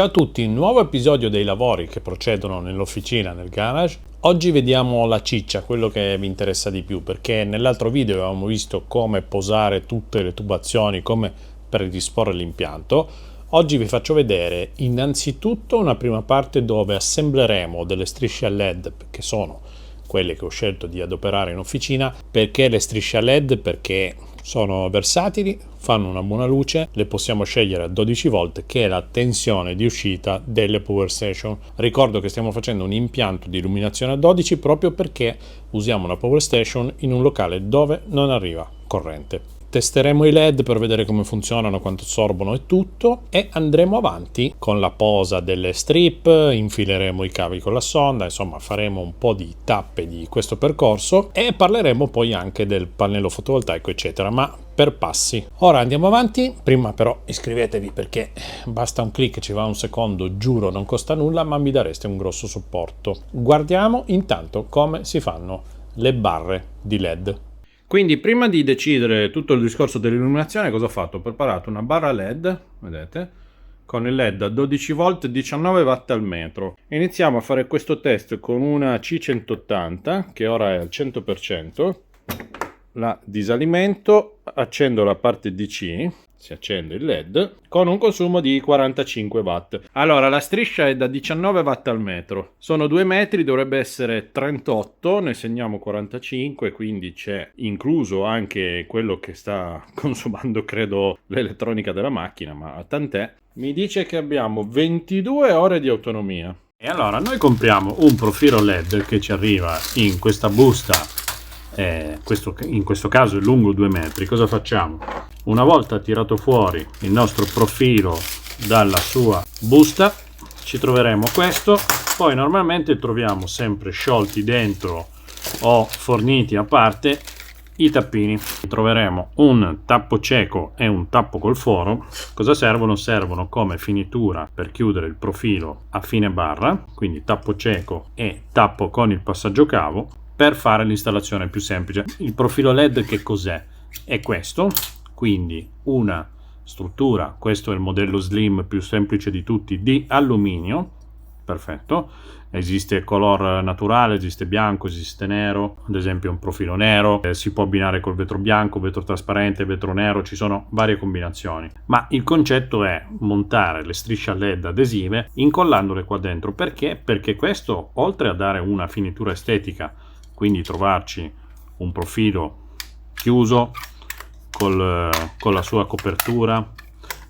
Ciao a tutti, nuovo episodio dei lavori che procedono nell'officina, nel garage. Oggi vediamo la ciccia, quello che vi interessa di più, perché nell'altro video avevamo visto come posare tutte le tubazioni, come predisporre l'impianto. Oggi vi faccio vedere innanzitutto una prima parte dove assembleremo delle strisce a LED, che sono quelle che ho scelto di adoperare in officina. Perché le strisce a LED? Perché sono versatili, fanno una buona luce, le possiamo scegliere a 12 volt, che è la tensione di uscita delle power station. Ricordo che stiamo facendo un impianto di illuminazione a 12 proprio perché usiamo una power station in un locale dove non arriva corrente. Testeremo i LED per vedere come funzionano, quanto assorbono e tutto, e andremo avanti con la posa delle strip, infileremo i cavi con la sonda, insomma faremo un po' di tappe di questo percorso e parleremo poi anche del pannello fotovoltaico eccetera, ma per passi. Ora andiamo avanti, prima però iscrivetevi perché basta un clic, ci va un secondo, giuro non costa nulla, ma mi dareste un grosso supporto. Guardiamo intanto come si fanno le barre di LED. Quindi prima di decidere tutto il discorso dell'illuminazione, cosa ho fatto? Ho preparato una barra LED, vedete, con il LED a 12 volt 19 watt al metro. Iniziamo a fare questo test con una C180 che ora è al 100%. La disalimento, accendo la parte DC, si accende il LED con un consumo di 45 watt. Allora la striscia è da 19 watt al metro, sono 2 metri, dovrebbe essere 38, ne segniamo 45, quindi c'è incluso anche quello che sta consumando credo l'elettronica della macchina, ma tant'è. Mi dice che abbiamo 22 ore di autonomia. E allora noi compriamo un profilo LED che ci arriva in questa busta. In questo caso è lungo 2 metri. Cosa facciamo? Una volta tirato fuori il nostro profilo dalla sua busta ci troveremo questo, poi normalmente troviamo sempre sciolti dentro o forniti a parte i tappini. Troveremo un tappo cieco e un tappo col foro. Cosa servono? Servono come finitura per chiudere il profilo a fine barra, quindi tappo cieco e tappo con il passaggio cavo, per fare l'installazione più semplice. Il profilo LED che cos'è? È questo, quindi una struttura, questo è il modello slim più semplice di tutti, di alluminio, perfetto. Esiste color naturale, esiste bianco, esiste nero, ad esempio un profilo nero, si può abbinare col vetro bianco, vetro trasparente, vetro nero, ci sono varie combinazioni. Ma il concetto è montare le strisce a LED adesive incollandole qua dentro. Perché? Perché questo, oltre a dare una finitura estetica, quindi trovarci un profilo chiuso con la sua copertura.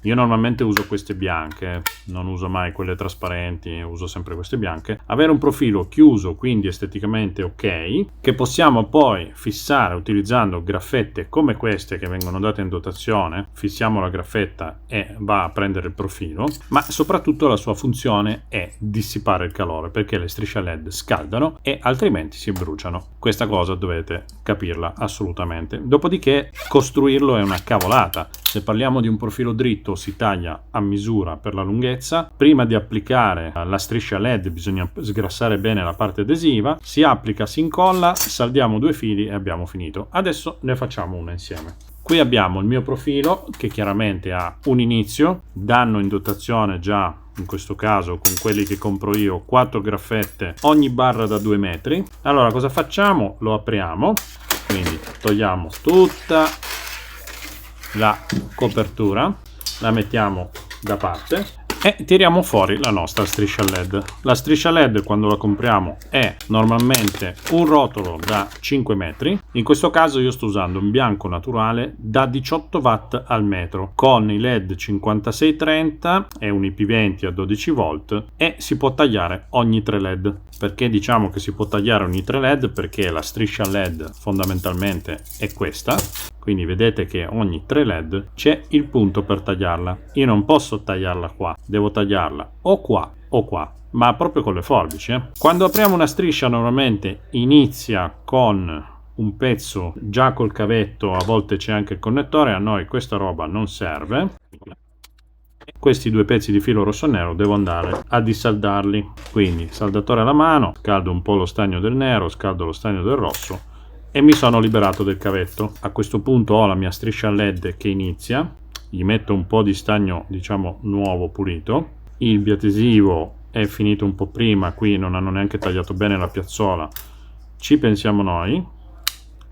Io normalmente uso queste bianche, non uso mai quelle trasparenti, uso sempre queste bianche. Avere un profilo chiuso, quindi esteticamente ok, che possiamo poi fissare utilizzando graffette come queste che vengono date in dotazione. Fissiamo la graffetta e va a prendere il profilo, ma soprattutto la sua funzione è dissipare il calore, perché le strisce LED scaldano e altrimenti si bruciano. Questa cosa dovete capirla assolutamente. Dopodiché costruirlo è una cavolata. Se parliamo di un profilo dritto si taglia a misura per la lunghezza. Prima di applicare la striscia LED bisogna sgrassare bene la parte adesiva, si applica, si incolla, saldiamo 2 fili e abbiamo finito. Adesso ne facciamo una insieme. Qui abbiamo il mio profilo che chiaramente ha un inizio, danno in dotazione già in questo caso con quelli che compro io 4 graffette ogni barra da 2 metri. Allora cosa facciamo? Lo apriamo, quindi togliamo tutta la copertura, la mettiamo da parte e tiriamo fuori la nostra striscia LED. La striscia LED quando la compriamo è normalmente un rotolo da 5 metri, in questo caso io sto usando un bianco naturale da 18 watt al metro con i LED 5630 e un IP20 a 12 volt, e si può tagliare ogni 3 LED. Perché diciamo che si può tagliare ogni 3 LED? Perché la striscia LED fondamentalmente è questa, quindi vedete che ogni 3 LED c'è il punto per tagliarla. Io non posso tagliarla qua, devo tagliarla o qua, ma proprio con le forbici. Quando apriamo una striscia normalmente inizia con un pezzo già col cavetto, a volte c'è anche il connettore, a noi questa roba non serve. Questi 2 pezzi di filo rosso e nero devo andare a dissaldarli, quindi saldatore alla mano, scaldo un po' lo stagno del nero, scaldo lo stagno del rosso e mi sono liberato del cavetto. A questo punto ho la mia striscia LED che inizia, gli metto un po' di stagno diciamo nuovo pulito il biadesivo è finito un po' prima, qui non hanno neanche tagliato bene la piazzola, ci pensiamo noi.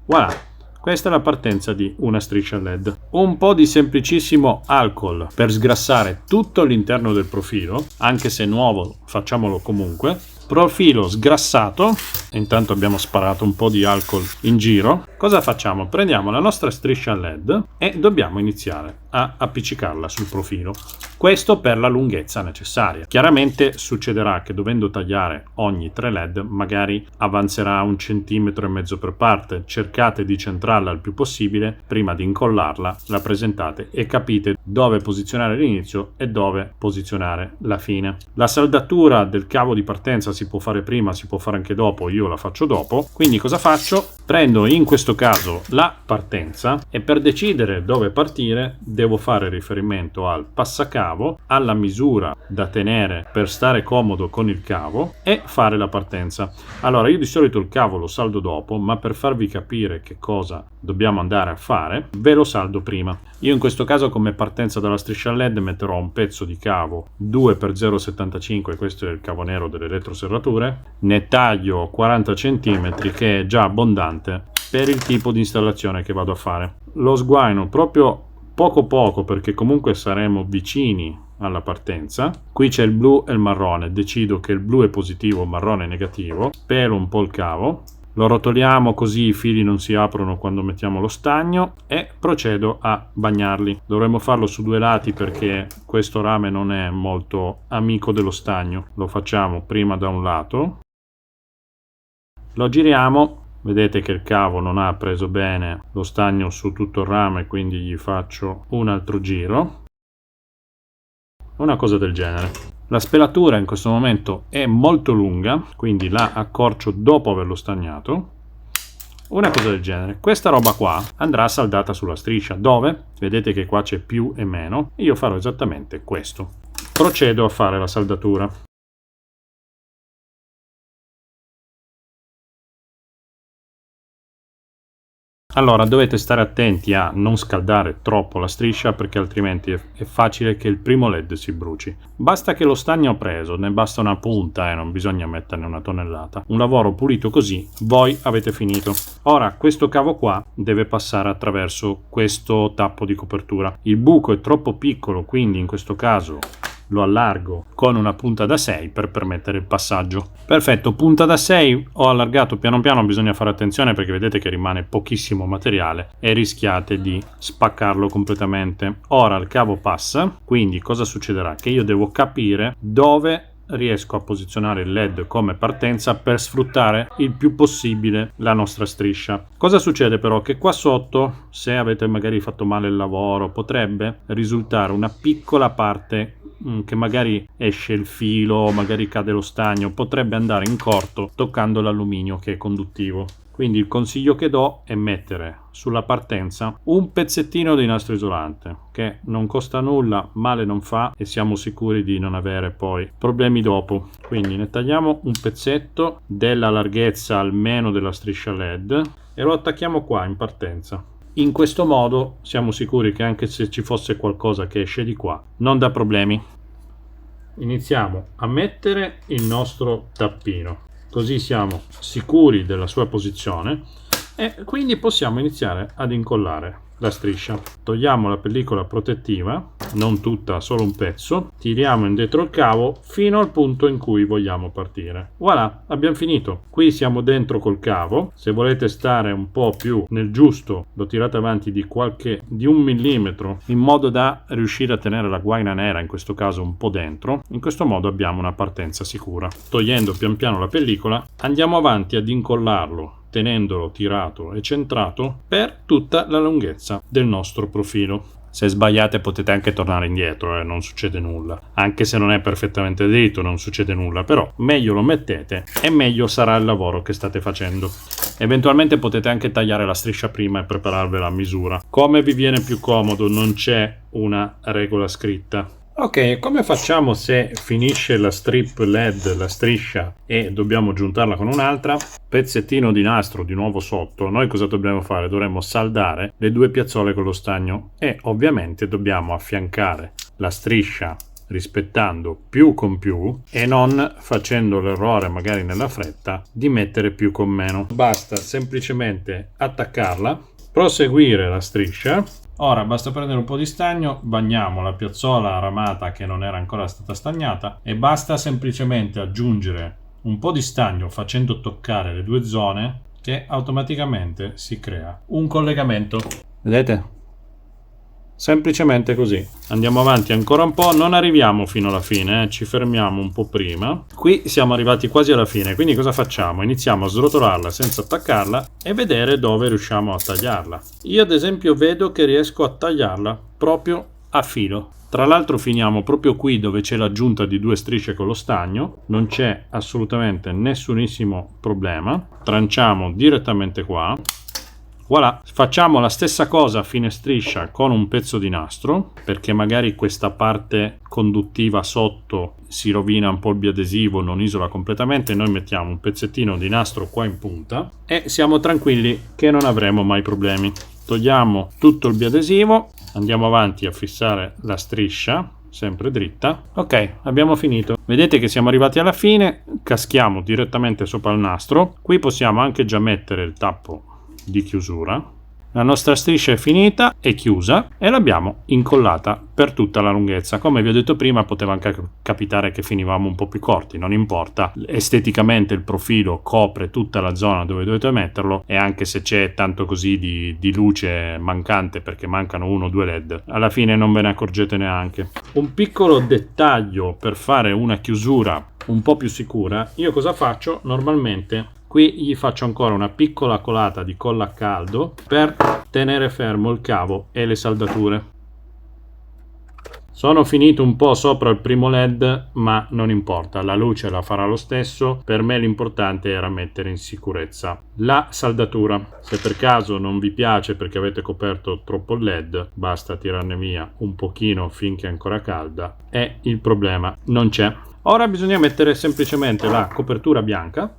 Voilà, questa è la partenza di una striscia LED. Un po' di semplicissimo alcol per sgrassare tutto l'interno del profilo, anche se nuovo facciamolo comunque. Profilo sgrassato, intanto abbiamo sparato un po' di alcol in giro. Cosa facciamo? Prendiamo la nostra striscia LED e dobbiamo iniziare a appiccicarla sul profilo. Questo per la lunghezza necessaria. Chiaramente succederà che dovendo tagliare ogni 3 LED magari avanzerà 1,5 cm per parte. Cercate di centrarla il più possibile prima di incollarla, la presentate e capite dove posizionare l'inizio e dove posizionare la fine. La saldatura del cavo di partenza si può fare prima, si può fare anche dopo, io la faccio dopo. Quindi cosa faccio? Prendo in questo caso la partenza e per decidere dove partire devo fare riferimento al passacavo, alla misura da tenere per stare comodo con il cavo e fare la partenza. Allora io di solito il cavo lo saldo dopo, ma per farvi capire che cosa dobbiamo andare a fare ve lo saldo prima. Io in questo caso come partenza dalla striscia LED metterò un pezzo di cavo 2x0,75, questo è il cavo nero delle elettroserrature, ne taglio 40 cm che è già abbondante per il tipo di installazione che vado a fare. Lo sguaino proprio poco perché comunque saremo vicini alla partenza. Qui c'è il blu e il marrone, decido che il blu è positivo, il marrone è negativo, pelo un po' il cavo, lo rotoliamo così i fili non si aprono quando mettiamo lo stagno e procedo a bagnarli. Dovremmo farlo su 2 lati perché questo rame non è molto amico dello stagno. Lo facciamo prima da un lato, lo giriamo. Vedete che il cavo non ha preso bene lo stagno su tutto il rame, quindi gli faccio un altro giro. Una cosa del genere. La spelatura in questo momento è molto lunga, quindi la accorcio dopo averlo stagnato. Una cosa del genere. Questa roba qua andrà saldata sulla striscia, dove vedete che qua c'è più e meno. Io farò esattamente questo. Procedo a fare la saldatura. Allora dovete stare attenti a non scaldare troppo la striscia perché altrimenti è facile che il primo LED si bruci. Basta che lo stagno preso, ne basta una punta e non bisogna metterne una tonnellata. Un lavoro pulito così voi avete finito. Ora questo cavo qua deve passare attraverso questo tappo di copertura. Il buco è troppo piccolo, quindi in questo caso lo allargo con una punta da 6 per permettere il passaggio. Perfetto, punta da 6, ho allargato piano piano, bisogna fare attenzione perché vedete che rimane pochissimo materiale e rischiate di spaccarlo completamente. Ora il cavo passa, quindi cosa succederà? Che io devo capire dove riesco a posizionare il LED come partenza per sfruttare il più possibile la nostra striscia. Cosa succede però? Che qua sotto, se avete magari fatto male il lavoro, potrebbe risultare una piccola parte che magari esce il filo, magari cade lo stagno, potrebbe andare in corto toccando l'alluminio che è conduttivo. Quindi il consiglio che do è mettere sulla partenza un pezzettino di nastro isolante che non costa nulla, male non fa e siamo sicuri di non avere poi problemi dopo. Quindi ne tagliamo un pezzetto della larghezza almeno della striscia LED e lo attacchiamo qua in partenza. In questo modo siamo sicuri che anche se ci fosse qualcosa che esce di qua non dà problemi. Iniziamo a mettere il nostro tappino, così siamo sicuri della sua posizione e quindi possiamo iniziare ad incollare la striscia. Togliamo la pellicola protettiva, non tutta, solo un pezzo, tiriamo indietro il cavo fino al punto in cui vogliamo partire. Voilà, abbiamo finito. Qui siamo dentro col cavo. Se volete stare un po' più nel giusto, lo tirate avanti di 1 millimetro in modo da riuscire a tenere la guaina nera, in questo caso un po' dentro. In questo modo abbiamo una partenza sicura. Togliendo pian piano la pellicola, andiamo avanti ad incollarlo tenendolo tirato e centrato per tutta la lunghezza del nostro profilo. Se sbagliate potete anche tornare indietro, non succede nulla. Anche se non è perfettamente dritto non succede nulla, però meglio lo mettete e meglio sarà il lavoro che state facendo. Eventualmente potete anche tagliare la striscia prima e prepararvela a misura. Come vi viene più comodo, non c'è una regola scritta. Ok, come facciamo se finisce la strip LED, la striscia, e dobbiamo giuntarla con un'altra? Pezzettino di nastro di nuovo sotto. Noi cosa dobbiamo fare? Dovremmo saldare le 2 piazzole con lo stagno e ovviamente dobbiamo affiancare la striscia rispettando più con più e non facendo l'errore magari nella fretta di mettere più con meno. Basta semplicemente attaccarla, proseguire la striscia. Ora basta prendere un po' di stagno, bagniamo la piazzola ramata che non era ancora stata stagnata e basta semplicemente aggiungere un po' di stagno facendo toccare le due zone, che automaticamente si crea un collegamento. Vedete? Semplicemente così. Andiamo avanti ancora un po', non arriviamo fino alla fine, ci fermiamo un po' prima. Qui siamo arrivati quasi alla fine, quindi cosa facciamo? Iniziamo a srotolarla senza attaccarla e vedere dove riusciamo a tagliarla. Io ad esempio vedo che riesco a tagliarla proprio a filo. Tra l'altro finiamo proprio qui dove c'è l'aggiunta di due strisce con lo stagno, non c'è assolutamente nessunissimo problema. Tranciamo direttamente qua. Voilà, facciamo la stessa cosa a fine striscia con un pezzo di nastro, perché magari questa parte conduttiva sotto si rovina un po' il biadesivo, non isola completamente. Noi mettiamo un pezzettino di nastro qua in punta e siamo tranquilli che non avremo mai problemi. Togliamo tutto il biadesivo, andiamo avanti a fissare la striscia sempre dritta. Ok, abbiamo finito. Vedete che siamo arrivati alla fine, caschiamo direttamente sopra il nastro. Qui possiamo anche già mettere il tappo di chiusura. La nostra striscia è finita, è chiusa e l'abbiamo incollata per tutta la lunghezza. Come vi ho detto prima, poteva anche capitare che finivamo un po' più corti, non importa, esteticamente il profilo copre tutta la zona dove dovete metterlo, e anche se c'è tanto così di luce mancante perché mancano 1 o 2 led, alla fine non ve ne accorgete neanche. Un piccolo dettaglio per fare una chiusura un po' più sicura, io cosa faccio? Normalmente qui gli faccio ancora una piccola colata di colla a caldo per tenere fermo il cavo e le saldature. Sono finito un po' sopra il primo led, ma non importa, la luce la farà lo stesso. Per me l'importante era mettere in sicurezza la saldatura. Se per caso non vi piace perché avete coperto troppo il led, basta tirarne via un pochino finché è ancora calda e il problema non c'è. Ora bisogna mettere semplicemente la copertura bianca.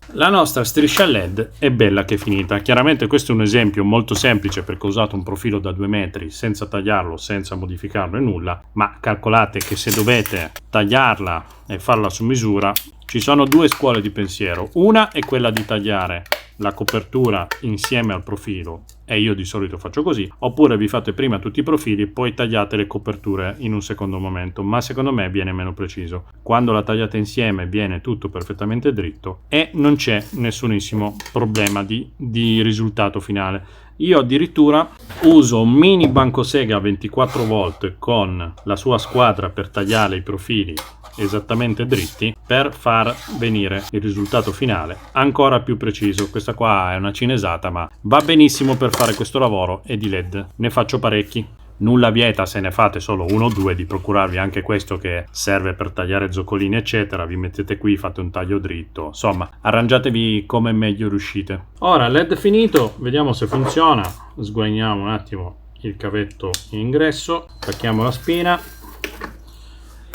La nostra striscia LED è bella che è finita. Chiaramente questo è un esempio molto semplice perché ho usato un profilo da 2 metri senza tagliarlo, senza modificarlo e nulla, ma calcolate che se dovete tagliarla e farla su misura ci sono 2 scuole di pensiero. Una è quella di tagliare la copertura insieme al profilo, e io di solito faccio così, oppure vi fate prima tutti i profili e poi tagliate le coperture in un secondo momento, ma secondo me viene meno preciso. Quando la tagliate insieme viene tutto perfettamente dritto e non c'è nessunissimo problema di risultato finale. Io addirittura uso un mini bancosega 24 volt con la sua squadra per tagliare i profili esattamente dritti per far venire il risultato finale ancora più preciso. Questa qua è una cinesata, ma va benissimo per fare questo lavoro, e di LED ne faccio parecchi. Nulla vieta, se ne fate solo 1 o 2, di procurarvi anche questo che serve per tagliare zoccolini eccetera. Vi mettete qui, fate un taglio dritto, insomma arrangiatevi come meglio riuscite. Ora LED finito, vediamo se funziona. Sguainiamo un attimo il cavetto in ingresso, attacchiamo la spina.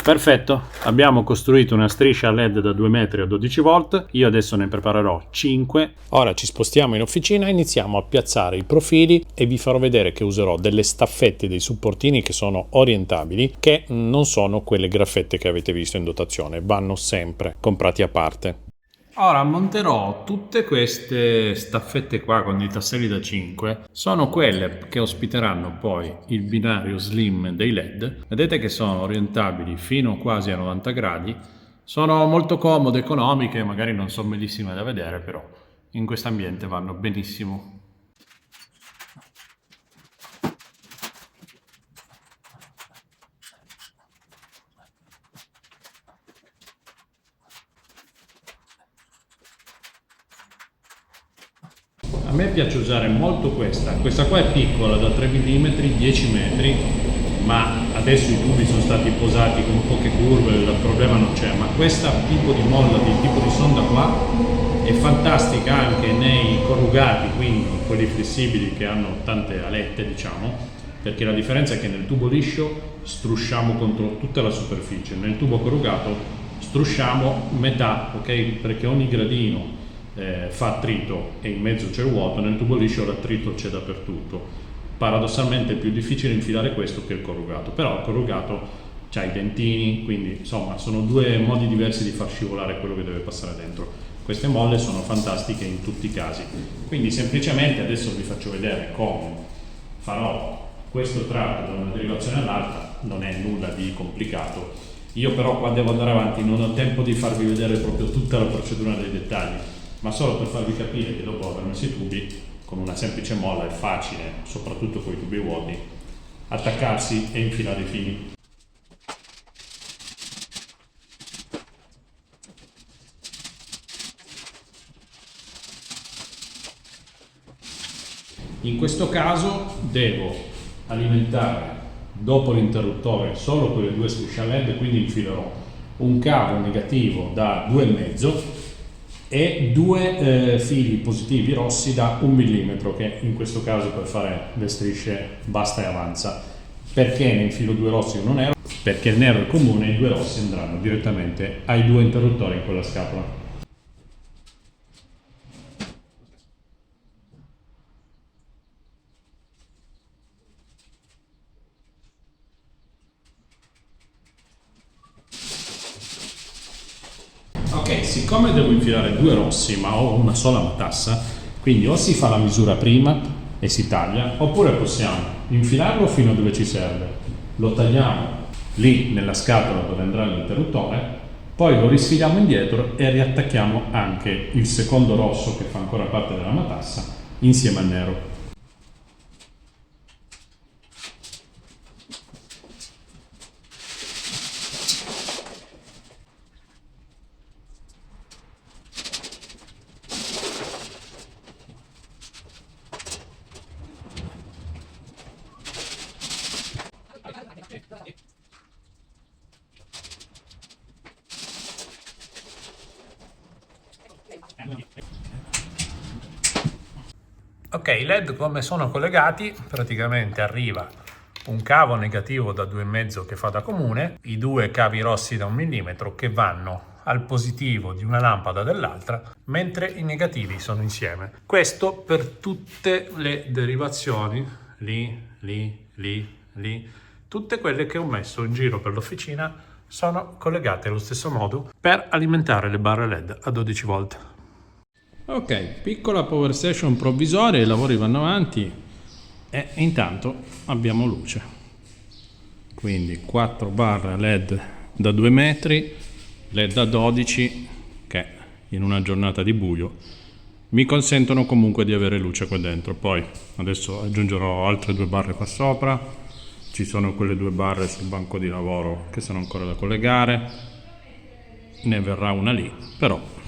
Perfetto, abbiamo costruito una striscia LED da 2 metri a 12 volt, io adesso ne preparerò 5. Ora ci spostiamo in officina e iniziamo a piazzare i profili, e vi farò vedere che userò delle staffette, dei supportini che sono orientabili, che non sono quelle graffette che avete visto in dotazione, vanno sempre comprati a parte. Ora monterò tutte queste staffette qua con i tasselli da 5, sono quelle che ospiteranno poi il binario slim dei LED. Vedete che sono orientabili fino quasi a 90 gradi, sono molto comode, economiche, magari non sono bellissime da vedere, però in questo ambiente vanno benissimo. A me piace usare molto questa qua è piccola, da 3 mm, 10 metri, ma adesso i tubi sono stati posati con poche curve, il problema non c'è, ma questa tipo di molla, di tipo di sonda qua, è fantastica anche nei corrugati, quindi quelli flessibili che hanno tante alette, diciamo, perché la differenza è che nel tubo liscio strusciamo contro tutta la superficie, nel tubo corrugato strusciamo metà, ok? Perché ogni gradino fa attrito e in mezzo c'è il vuoto, nel tubo liscio l'attrito c'è dappertutto. paradossalmente è più difficile infilare questo che il corrugato, però il corrugato c'ha i dentini, quindi insomma sono due modi diversi di far scivolare quello che deve passare dentro. Queste molle sono fantastiche in tutti i casi, quindi semplicemente adesso vi faccio vedere come farò questo tratto da una derivazione all'altra. Non è nulla di complicato. Io però qua devo andare avanti, non ho tempo di farvi vedere proprio tutta la procedura dei dettagli, ma solo per farvi capire che dopo aver messo i tubi, con una semplice molla è facile, soprattutto con i tubi vuoti, attaccarsi e infilare i fili. In questo caso devo alimentare dopo l'interruttore solo quelle due strisce a LED, quindi infilerò un cavo negativo da 2,5 e due fili positivi rossi da 1 mm, che in questo caso per fare le strisce basta e avanza. Perché ne infilo due rossi e uno nero? Perché il nero è comune e i due rossi andranno direttamente ai due interruttori in quella scatola. Ok, siccome devo infilare due rossi ma ho una sola matassa, quindi o si fa la misura prima e si taglia, oppure possiamo infilarlo fino a dove ci serve, lo tagliamo lì nella scatola dove andrà l'interruttore, poi lo risfiliamo indietro e riattacchiamo anche il secondo rosso che fa ancora parte della matassa insieme al nero. Ok, i LED come sono collegati? Praticamente arriva un cavo negativo da 2,5 che fa da comune, i due cavi rossi da 1 mm che vanno al positivo di una lampada dell'altra, mentre i negativi sono insieme. Questo per tutte le derivazioni, lì, tutte quelle che ho messo in giro per l'officina sono collegate allo stesso modo per alimentare le barre LED a 12 volt. Ok, piccola power station provvisoria, i lavori vanno avanti e intanto abbiamo luce. Quindi 4 barre LED da 2 metri, LED da 12 che in una giornata di buio mi consentono comunque di avere luce qua dentro. Poi adesso aggiungerò altre 2 barre qua sopra, ci sono quelle 2 barre sul banco di lavoro che sono ancora da collegare, ne verrà una lì, però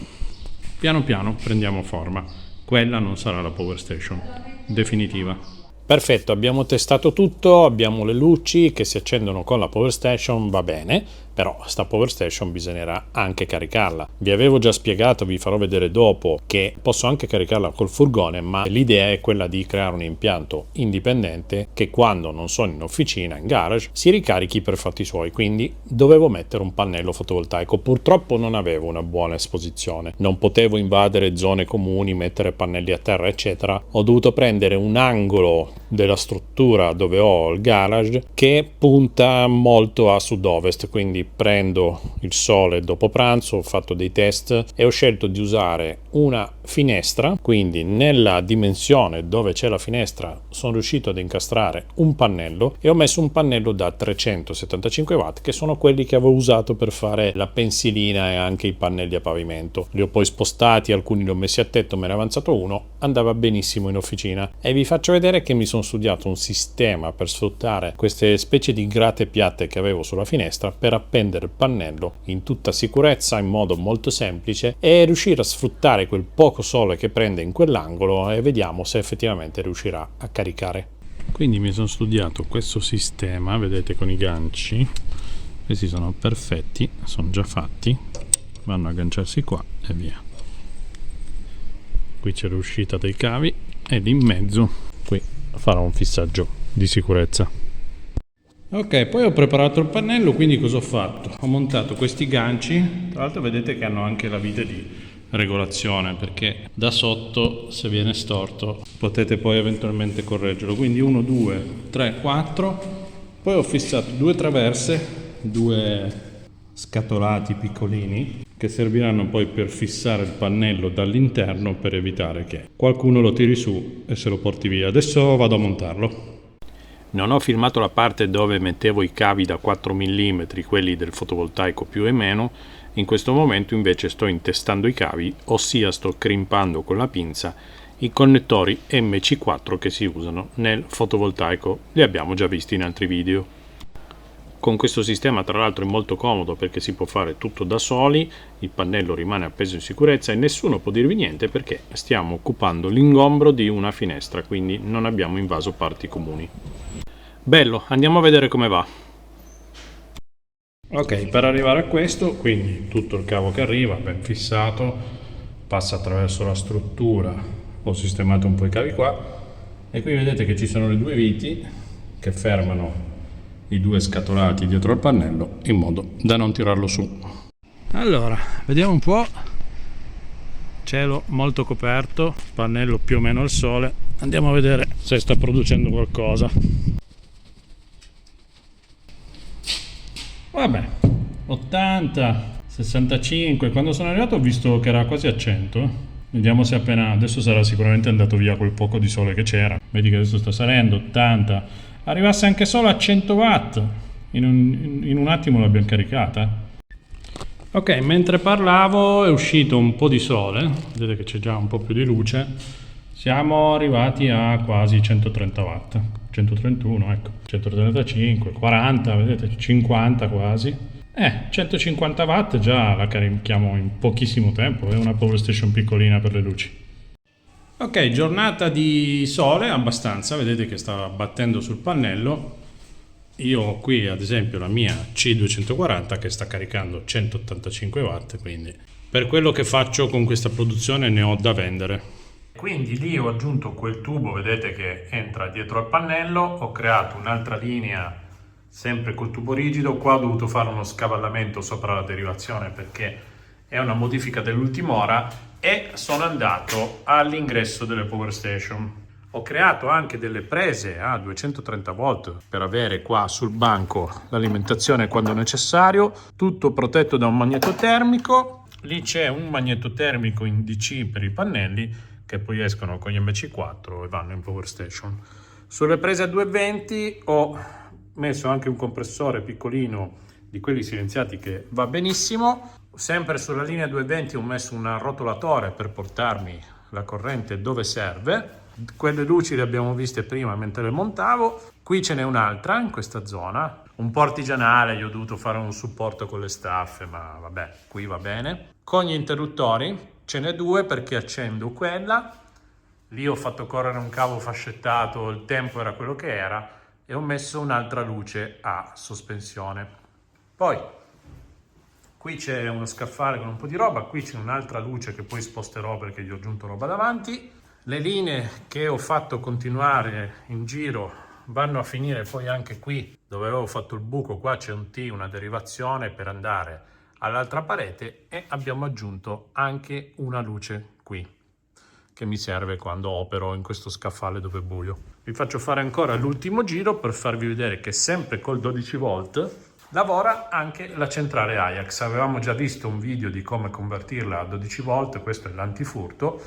piano piano prendiamo forma. Quella non sarà la power station definitiva. Perfetto, abbiamo testato tutto, abbiamo le luci che si accendono con la power station, va bene, però sta power station bisognerà anche caricarla. Vi avevo già spiegato, vi farò vedere dopo, che posso anche caricarla col furgone, ma l'idea è quella di creare un impianto indipendente che quando non sono in officina, in garage, si ricarichi per fatti suoi, quindi dovevo mettere un pannello fotovoltaico. Purtroppo non avevo una buona esposizione, non potevo invadere zone comuni, mettere pannelli a terra eccetera. Ho dovuto prendere un angolo della struttura dove ho il garage che punta molto a sud-ovest, quindi prendo il sole dopo pranzo, ho fatto dei test e ho scelto di usare una finestra, quindi nella dimensione dove c'è la finestra sono riuscito ad incastrare un pannello e ho messo un pannello da 375 watt che sono quelli che avevo usato per fare la pensilina e anche i pannelli a pavimento. Li ho poi spostati, alcuni li ho messi a tetto, me ne è avanzato uno, andava benissimo in officina e vi faccio vedere che mi sono studiato un sistema per sfruttare queste specie di grate piatte che avevo sulla finestra per appendere il pannello in tutta sicurezza in modo molto semplice e riuscire a sfruttare quel poco sole che prende in quell'angolo e vediamo se effettivamente riuscirà a caricare. Quindi mi sono studiato questo sistema, vedete, con i ganci, questi sono perfetti, sono già fatti, vanno a agganciarsi qua e via. Qui c'è l'uscita dei cavi e lì in mezzo qui farò un fissaggio di sicurezza. Ok, poi ho preparato il pannello, quindi cosa ho fatto? Ho montato questi ganci, tra l'altro vedete che hanno anche la vite di regolazione perché da sotto se viene storto potete poi eventualmente correggerlo. Quindi 1, 2, 3, 4. Poi ho fissato 2 traverse, 2 scatolati piccolini che serviranno poi per fissare il pannello dall'interno, per evitare che qualcuno lo tiri su e se lo porti via. Adesso vado a montarlo. Non ho filmato la parte dove mettevo i cavi da 4 mm, quelli del fotovoltaico più e meno. In questo momento invece sto intestando i cavi, ossia sto crimpando con la pinza i connettori MC4 che si usano nel fotovoltaico. Li abbiamo già visti in altri video. Con questo sistema tra l'altro è molto comodo perché si può fare tutto da soli, il pannello rimane appeso in sicurezza e nessuno può dirvi niente perché stiamo occupando l'ingombro di una finestra, quindi non abbiamo invaso parti comuni. Bello, andiamo a vedere come va. Ok, per arrivare a questo, quindi tutto il cavo che arriva, ben fissato, passa attraverso la struttura, ho sistemato un po' i cavi qua e qui vedete che ci sono le 2 viti che fermano i 2 scatolati dietro al pannello in modo da non tirarlo su. Allora, vediamo un po'. Cielo molto coperto, pannello più o meno al sole. Andiamo a vedere se sta producendo qualcosa. Vabbè, 80, 65. Quando sono arrivato ho visto che era quasi a 100. Vediamo se appena... adesso sarà sicuramente andato via quel poco di sole che c'era. Vedi che adesso sta salendo, 80. Arrivasse anche solo a 100 watt, in un attimo l'abbiamo caricata. Ok, mentre parlavo è uscito un po' di sole, vedete che c'è già un po' più di luce, siamo arrivati a quasi 130 watt, 131, ecco, 135, 40, vedete, 50 quasi. 150 watt già la carichiamo in pochissimo tempo, è una Power Station piccolina per le luci. Ok, giornata di sole abbastanza, vedete che sta battendo sul pannello. Io ho qui ad esempio la mia C240 che sta caricando 185 watt, quindi per quello che faccio con questa produzione ne ho da vendere. Quindi lì ho aggiunto quel tubo, vedete che entra dietro al pannello, ho creato un'altra linea sempre col tubo rigido. Qua ho dovuto fare uno scavallamento sopra la derivazione perché è una modifica dell'ultima ora e sono andato all'ingresso delle Power Station. Ho creato anche delle prese a 230 volt per avere qua sul banco l'alimentazione quando necessario, tutto protetto da un magneto termico. Lì c'è un magneto termico in DC per i pannelli che poi escono con gli MC4 e vanno in Power Station. Sulle prese a 220 ho messo anche un compressore piccolino di quelli silenziati che va benissimo. Sempre sulla linea 220 ho messo un rotolatore per portarmi la corrente dove serve. Quelle luci le abbiamo viste prima mentre le montavo. Qui ce n'è un'altra in questa zona, un po' artigianale, io ho dovuto fare un supporto con le staffe, ma vabbè, qui va bene. Con gli interruttori ce n'è 2 perché accendo quella. Lì ho fatto correre un cavo fascettato, il tempo era quello che era e ho messo un'altra luce a sospensione. Poi qui c'è uno scaffale con un po' di roba, qui c'è un'altra luce che poi sposterò perché gli ho aggiunto roba davanti. Le linee che ho fatto continuare in giro vanno a finire poi anche qui dove avevo fatto il buco. Qua c'è un T, una derivazione per andare all'altra parete e abbiamo aggiunto anche una luce qui che mi serve quando opero in questo scaffale dove è buio. Vi faccio fare ancora l'ultimo giro per farvi vedere che sempre col 12 volt lavora anche la centrale Ajax. Avevamo già visto un video di come convertirla a 12 volt, questo è l'antifurto,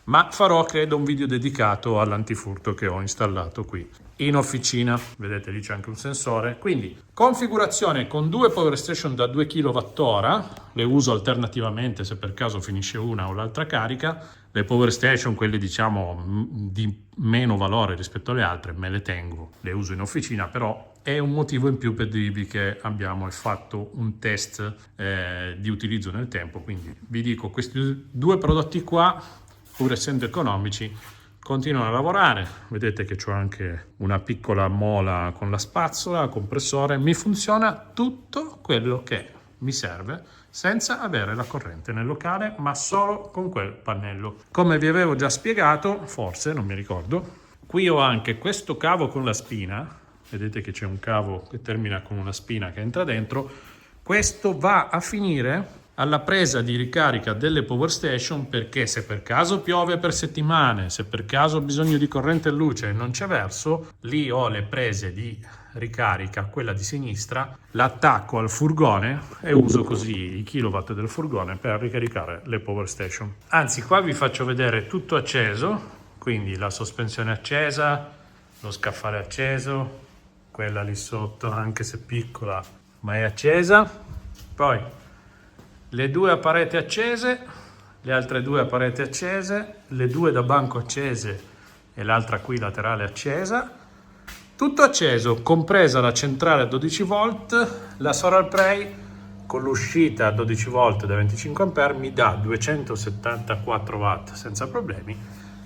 ma farò credo un video dedicato all'antifurto che ho installato qui in officina. Vedete lì c'è anche un sensore. Quindi configurazione con 2 Power Station da 2 kWh, le uso alternativamente se per caso finisce una o l'altra carica. Le Power Station, quelle diciamo di meno valore rispetto alle altre, me le tengo, le uso in officina, però è un motivo in più per dirvi che abbiamo fatto un test di utilizzo nel tempo. Quindi vi dico, questi 2 prodotti qua, pur essendo economici, continuano a lavorare. Vedete che c'ho anche una piccola mola con la spazzola, compressore, mi funziona tutto quello che mi serve senza avere la corrente nel locale, ma solo con quel pannello. Come vi avevo già spiegato, forse, non mi ricordo, qui ho anche questo cavo con la spina. Vedete che c'è un cavo che termina con una spina che entra dentro. Questo va a finire alla presa di ricarica delle power station, perché se per caso piove per settimane, se per caso ho bisogno di corrente e luce e non c'è verso, lì ho le prese di ricarica, quella di sinistra, l'attacco al furgone e uso così i kilowatt del furgone per ricaricare le power station. Anzi, qua vi faccio vedere tutto acceso, quindi la sospensione accesa, lo scaffale acceso, quella lì sotto, anche se piccola, ma è accesa. Poi le due a parete accese, le altre due a parete accese, le due da banco accese e l'altra qui laterale accesa. Tutto acceso, compresa la centrale a 12 volt, la SolarPlay con l'uscita a 12 volt da 25 A mi dà 274 watt senza problemi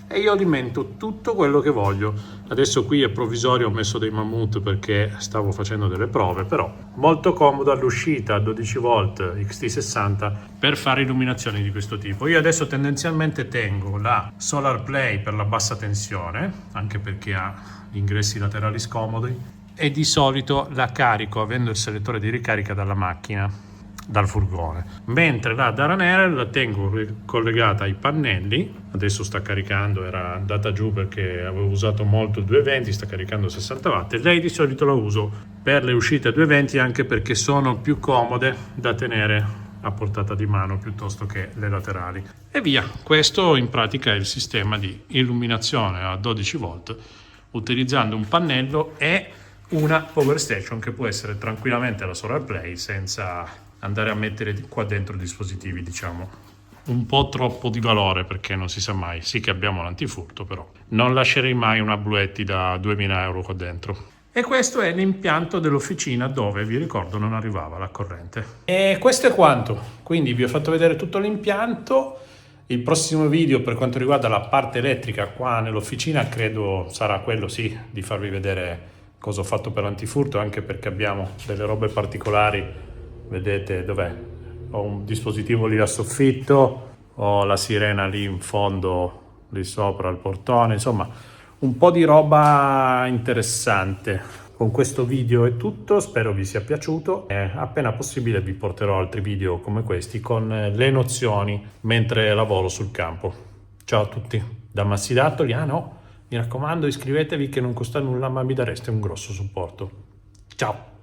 e io alimento tutto quello che voglio. Adesso qui è provvisorio, ho messo dei mammut perché stavo facendo delle prove, però molto comodo all'uscita a 12 volt XT60 per fare illuminazioni di questo tipo. Io adesso tendenzialmente tengo la SolarPlay per la bassa tensione, anche perché ha gli ingressi laterali scomodi, e di solito la carico avendo il selettore di ricarica dalla macchina, dal furgone, mentre la Daranere la tengo collegata ai pannelli. Adesso sta caricando, era andata giù perché avevo usato molto il 220, sta caricando 60 watt e lei di solito la uso per le uscite a 220 anche perché sono più comode da tenere a portata di mano piuttosto che le laterali. E via, questo in pratica è il sistema di illuminazione a 12 volt utilizzando un pannello e una power station che può essere tranquillamente la SolarPlay senza andare a mettere qua dentro dispositivi, diciamo, un po' troppo di valore, perché non si sa mai. Sì che abbiamo l'antifurto, però non lascerei mai una Bluetti da 2000 euro qua dentro. E questo è l'impianto dell'officina dove, vi ricordo, non arrivava la corrente. E questo è quanto. Quindi vi ho fatto vedere tutto l'impianto. Il prossimo video per quanto riguarda la parte elettrica qua nell'officina credo sarà quello, sì, di farvi vedere cosa ho fatto per l'antifurto, anche perché abbiamo delle robe particolari. Vedete dov'è? Ho un dispositivo lì a soffitto, ho la sirena lì in fondo, lì sopra il portone, insomma un po' di roba interessante. Con questo video è tutto, spero vi sia piaciuto e appena possibile vi porterò altri video come questi con le nozioni mentre lavoro sul campo. Ciao a tutti, da Massidattoli, mi raccomando iscrivetevi che non costa nulla ma mi dareste un grosso supporto. Ciao!